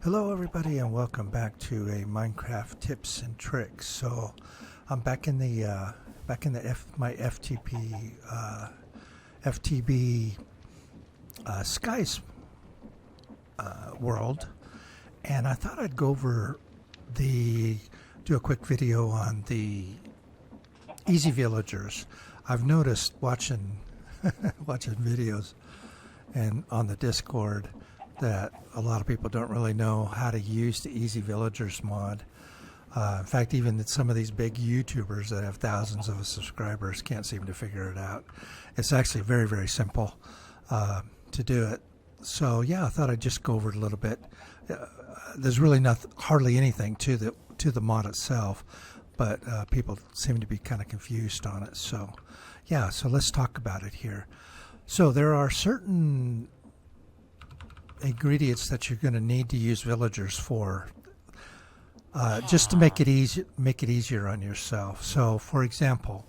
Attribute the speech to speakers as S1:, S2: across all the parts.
S1: Hello everybody and welcome back to a Minecraft tips and tricks. So I'm back in the my FTB Skies world, and I thought I'd go over do a quick video on the easy villagers. I've noticed watching videos and on the Discord that a lot of people don't really know how to use the Easy Villagers mod. In fact, even some of these big YouTubers that have thousands of subscribers can't seem to figure it out. It's actually very, very simple to do it. So yeah, I thought I'd just go over it a little bit. There's really hardly anything to the mod itself, but people seem to be kind of confused on it. So yeah, so let's talk about it here. So there are certain ingredients that you're going to need to use villagers for, just to make it easier on yourself. So for example,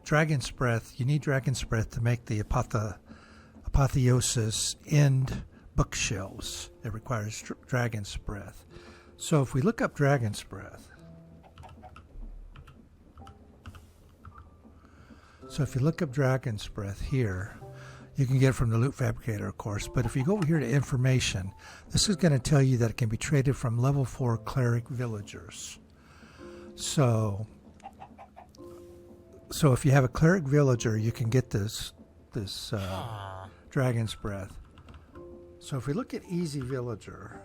S1: dragon's breath, you need dragon's breath to make the apotheosis end bookshelves. It requires dragon's breath. So if we look up dragon's breath, here, you can get it from the loot fabricator, of course, but if you go over here to information, this is going to tell you that it can be traded from level 4 cleric villagers. So if you have a cleric villager, you can get this dragon's breath. So if we look at easy villager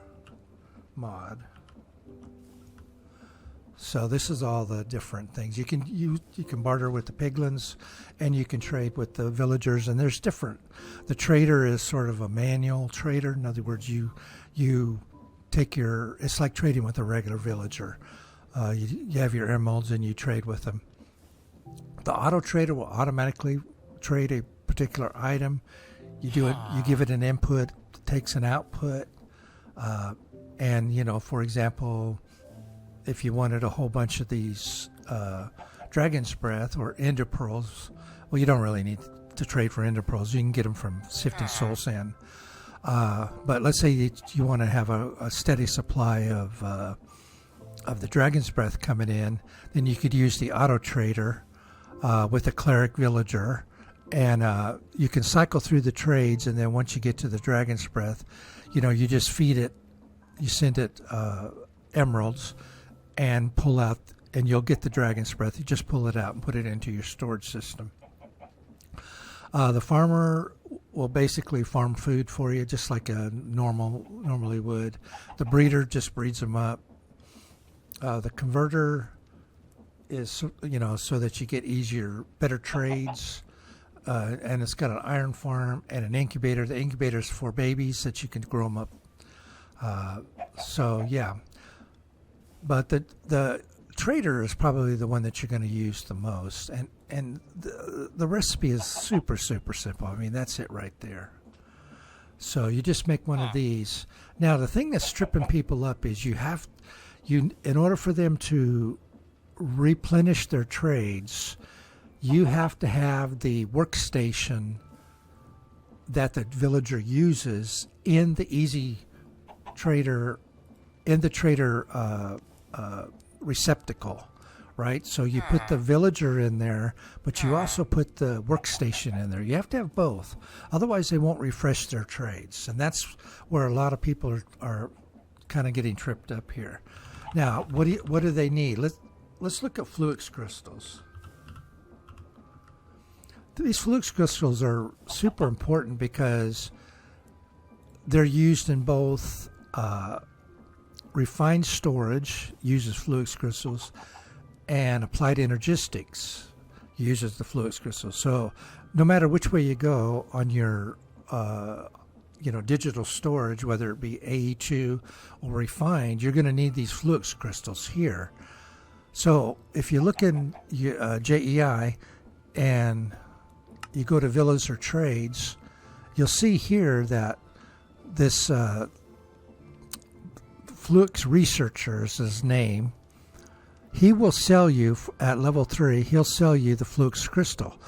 S1: mod, so this is all the different things you can barter with the piglins, and you can trade with the villagers. And there's different. The trader is sort of a manual trader. In other words, you take it's like trading with a regular villager. You have your emeralds and you trade with them. The auto trader will automatically trade a particular item. You do it. You give it an input, it takes an output, and for example, if you wanted a whole bunch of these dragon's breath or ender pearls, well, you don't really need to trade for ender pearls. You can get them from sifting soul sand. But let's say you want to have a steady supply of the dragon's breath coming in, then you could use the auto trader with a cleric villager, and you can cycle through the trades. And then once you get to the dragon's breath, you just feed it, you send it emeralds, and pull out, and you'll get the dragon's breath. You just pull it out and put it into your storage system. The farmer will basically farm food for you, just like a normally would. The breeder just breeds them up. The converter is so that you get better trades. And it's got an iron farm and an incubator. The incubator is for babies that you can grow them up. So yeah. But the trader is probably the one that you're going to use the most, and the recipe is super simple. I mean, that's it right there. So you just make one of these. Now the thing that's stripping people up is in order for them to replenish their trades, you have to have the workstation that the villager uses in the easy trader, receptacle, right? So you put the villager in there, but you also put the workstation in there. You have to have both, otherwise they won't refresh their trades, and that's where a lot of people are kind of getting tripped up here. Now, what do they need? Let's look at flux crystals. These flux crystals are super important because they're used in both. Refined storage uses flux crystals, and applied energistics uses the flux crystals. So no matter which way you go on your digital storage, whether it be AE2 or refined, you're going to need these flux crystals here. So if you look in JEI and you go to villas or trades, you'll see here that this Flux Researcher is his name. He will sell you at level 3. He'll sell you the Flux crystal.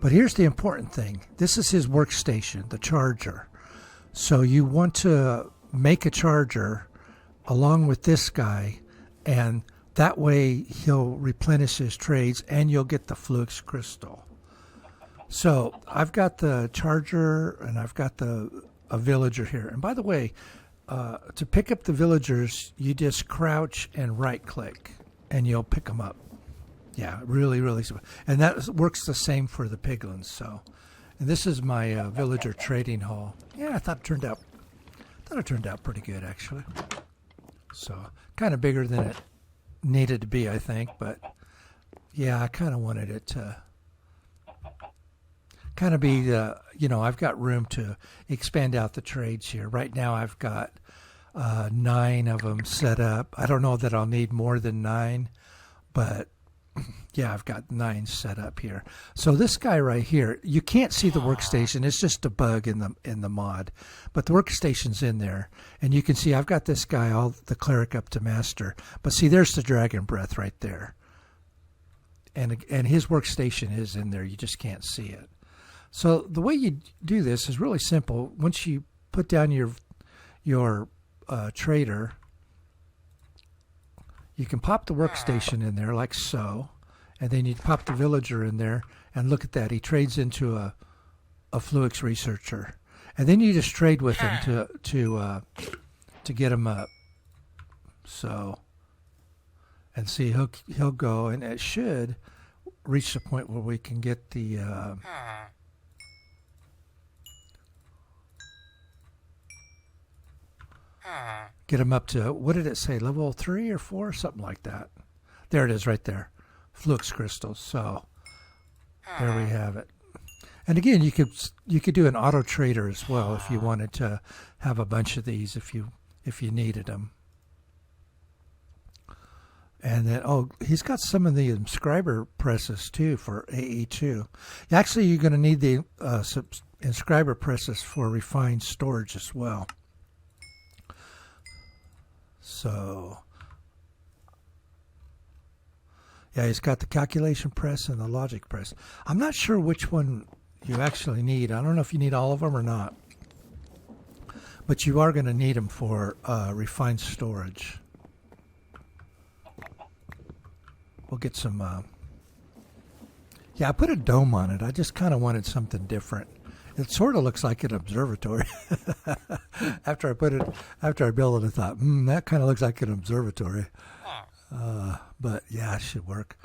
S1: But here's the important thing. This is his workstation, the charger. So you want to make a charger along with this guy, and that way he'll replenish his trades and you'll get the Flux crystal. So I've got the charger and I've got a villager here. And by the way, to pick up the villagers, you just crouch and right click and you'll pick them up. Yeah, really, really simple. And that works the same for the piglins. So, and this is my villager trading hall. Yeah, I thought it turned out pretty good actually. So kind of bigger than it needed to be, I think. But yeah, I kind of wanted it to kind of be I've got room to expand out the trades here. Right now I've got 9 of them set up. I don't know that I'll need more than 9, but yeah, I've got 9 set up here. So this guy right here, you can't see the workstation. It's just a bug in the mod, but the workstation's in there, and you can see I've got this guy, all the cleric up to master. But see, there's the dragon breath right there, and his workstation is in there. You just can't see it. So the way you do this is really simple. Once you put down your trader, you can pop the workstation in there like so, and then you pop the villager in there, and look at that. He trades into a Flux researcher, and then you just trade with him to get him up. So, and see, he'll go, and it should reach the point where we can get the get him up to, what did it say, level 3 or 4, something like that. There it is right there, Flux crystals. So there we have it. And again, you could do an auto trader as well if you wanted to have a bunch of these if you needed them. And then, he's got some of the inscriber presses too for AE2. Actually, you're going to need the inscriber presses for refined storage as well. So, yeah, he's got the calculation press and the logic press. I'm not sure which one you actually need. I don't know if you need all of them or not. But you are going to need them for refined storage. We'll get some... yeah, I put a dome on it. I just kind of wanted something different. It sort of looks like an observatory. After I built it, I thought, that kind of looks like an observatory. But yeah, it should work.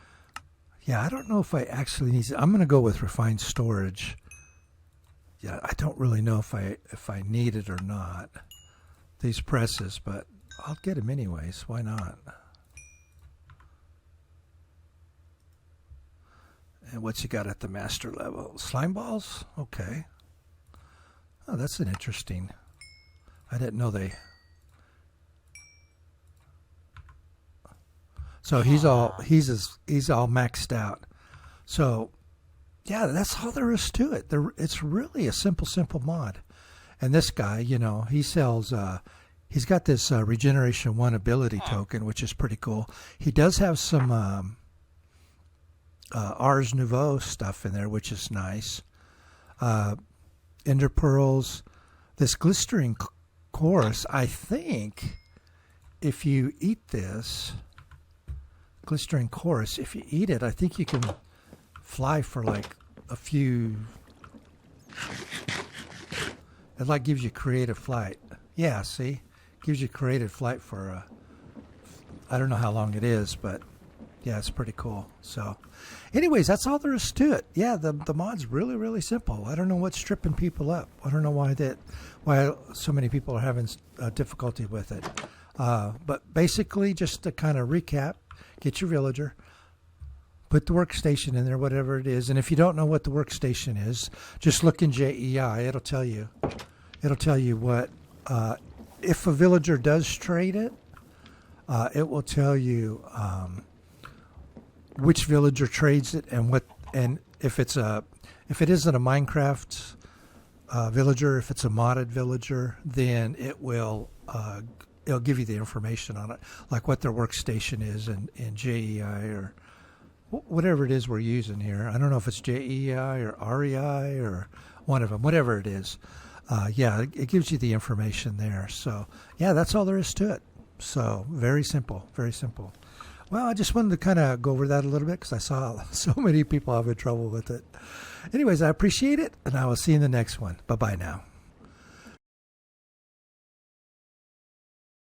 S1: Yeah, I don't know if I actually need. I'm going to go with refined storage. Yeah, I don't really know if I need it or not. These presses, but I'll get them anyways. Why not? And what's he got at the master level? Slime balls? Okay. Oh, that's an interesting. I didn't know they. So he's all maxed out. So yeah, that's all there is to it. It's really a simple mod. And this guy, he sells. He's got this Regeneration 1 ability token, which is pretty cool. He does have some Ars Nouveau stuff in there, which is nice. Ender pearls, this glistering chorus. I think if you eat this glistering chorus, if you eat it, I think you can fly for like a few. It like gives you creative flight. Yeah, see, gives you creative flight for I don't know how long it is, but yeah, it's pretty cool. So anyways, that's all there is to it. Yeah, the mod's really, really simple. I don't know what's tripping people up. I don't know why so many people are having difficulty with it. But basically, just to kind of recap, get your villager, put the workstation in there, whatever it is. And if you don't know what the workstation is, just look in JEI. It'll tell you. It'll tell you what, if a villager does trade it, it will tell you which villager trades it and if it isn't a Minecraft villager, if it's a modded villager, then it'll give you the information on it, like what their workstation is in JEI or whatever it is we're using here. I don't know if it's JEI or REI or one of them, whatever it is. yeah, it gives you the information there. So, yeah, that's all there is to it. So, very simple, very simple. Well, I just wanted to kind of go over that a little bit because I saw so many people having trouble with it. Anyways, I appreciate it, and I will see you in the next one. Bye-bye now.